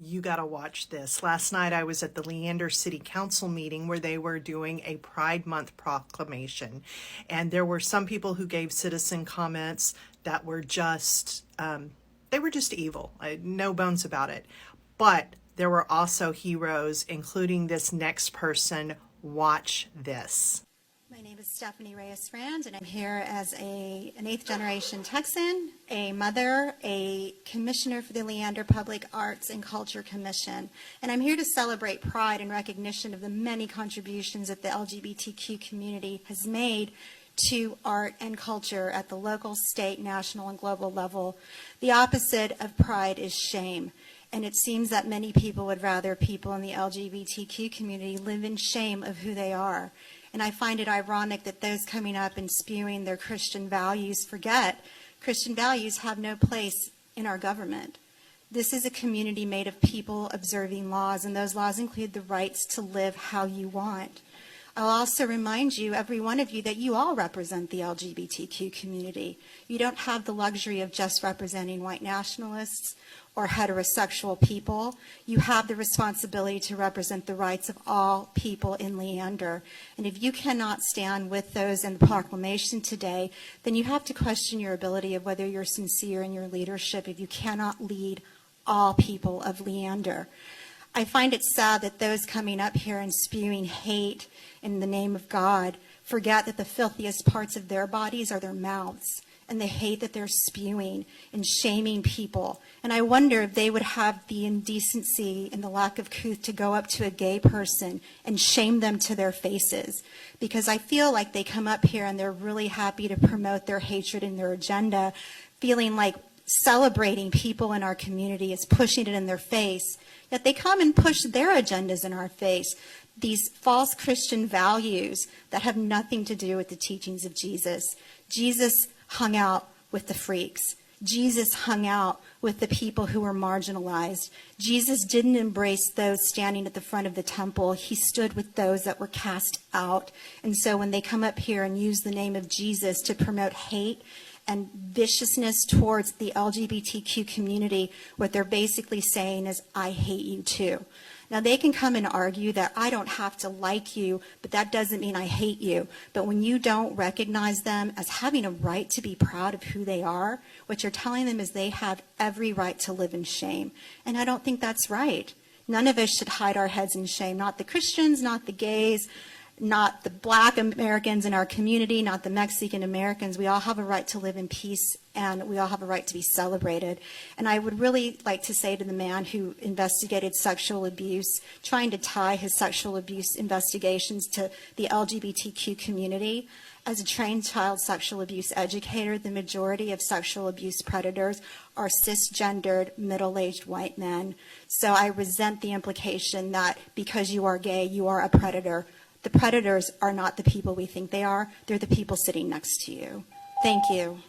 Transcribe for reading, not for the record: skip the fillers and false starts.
You got to watch this. Last night I was at the Leander City Council meeting where they were doing a Pride Month proclamation. And there were some people who gave citizen comments that were just, they were just evil. No bones about it. But there were also heroes, including this next person. Watch this. My name is Stephanie Reyes-Frand, and I'm here as an 8th generation Texan, a mother, a commissioner for the Leander Public Arts and Culture Commission. And I'm here to celebrate Pride in recognition of the many contributions that the LGBTQ community has made to art and culture at the local, state, national, and global level. The opposite of pride is shame. And it seems that many people would rather people in the LGBTQ community live in shame of who they are. And I find it ironic that those coming up and spewing their Christian values forget Christian values have no place in our government. This is a community made of people observing laws, and those laws include the rights to live how you want. I'll also remind you, every one of you, that you all represent the LGBTQ community. You don't have the luxury of just representing white nationalists or heterosexual people. You have the responsibility to represent the rights of all people in Leander. And if you cannot stand with those in the proclamation today, then you have to question your ability of whether you're sincere in your leadership if you cannot lead all people of Leander. I find it sad that those coming up here and spewing hate in the name of God forget that the filthiest parts of their bodies are their mouths, and the hate that they're spewing and shaming people. And I wonder if they would have the indecency and the lack of couth to go up to a gay person and shame them to their faces. Because I feel like they come up here and they're really happy to promote their hatred and their agenda, feeling like celebrating people in our community is pushing it in their face. Yet they come and push their agendas in our face. These false Christian values that have nothing to do with the teachings of Jesus. Jesus hung out with the freaks. Jesus hung out with the people who were marginalized. Jesus didn't embrace those standing at the front of the temple. He stood with those that were cast out. And so when they come up here and use the name of Jesus to promote hate and viciousness towards the LGBTQ community, what they're basically saying is, I hate you too. Now, they can come and argue that I don't have to like you, but that doesn't mean I hate you. But when you don't recognize them as having a right to be proud of who they are, what you're telling them is they have every right to live in shame. And I don't think that's right. None of us should hide our heads in shame, not the Christians, not the gays, not the Black Americans in our community, not the Mexican Americans. We all have a right to live in peace, and we all have a right to be celebrated. And I would really like to say to the man who investigated sexual abuse, trying to tie his sexual abuse investigations to the LGBTQ community, as a trained child sexual abuse educator, the majority of sexual abuse predators are cisgendered, middle-aged white men. So I resent the implication that because you are gay, you are a predator. The predators are not the people we think they are. They're the people sitting next to you. Thank you.